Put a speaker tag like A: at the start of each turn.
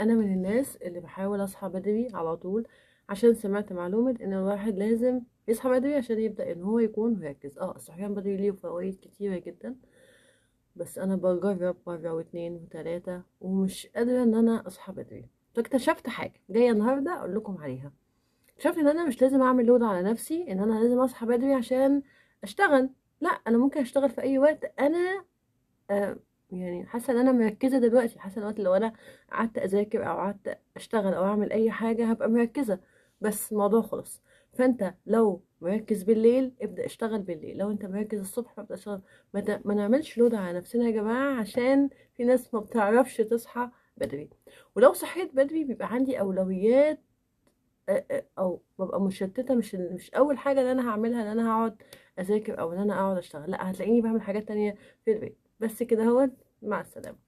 A: انا من الناس اللي بحاول اصحى بدري على طول، عشان سمعت معلومة ان الواحد لازم يصحى بدري عشان يبدأ ان هو يكون مركز. الصحيان بدري ليه فوائد كتيرة جدا، بس انا بجرب مرة واتنين وتلاتة ومش قادرة ان انا اصحى بدري. فاكتشفت حاجة جاية النهاردة اقول لكم عليها. اكتشفت ان انا مش لازم اعمل لود على نفسي ان انا لازم اصحى بدري عشان اشتغل. لا، انا ممكن اشتغل في اي وقت انا آه يعني حاسه ان انا مركزه دلوقتي. حاسه دلوقتي لو انا قعدت اذاكر او قعدت اشتغل او اعمل اي حاجه هبقى مركزه، بس الموضوع خلص. فانت لو مركز بالليل ابدا اشتغل بالليل، لو انت مركز الصبح فابدا اشتغل. ما نعملش لود على نفسنا يا جماعه، عشان في ناس ما بتعرفش تصحى بدري. ولو صحيت بدري بيبقى عندي اولويات، او ببقى مشتته. مش اول حاجه ان انا هعملها ان انا هقعد اذاكر او ان انا اقعد اشتغل، لا هتلاقيني بعمل حاجات تانية في البيت. بس كده هو. مع السلامه.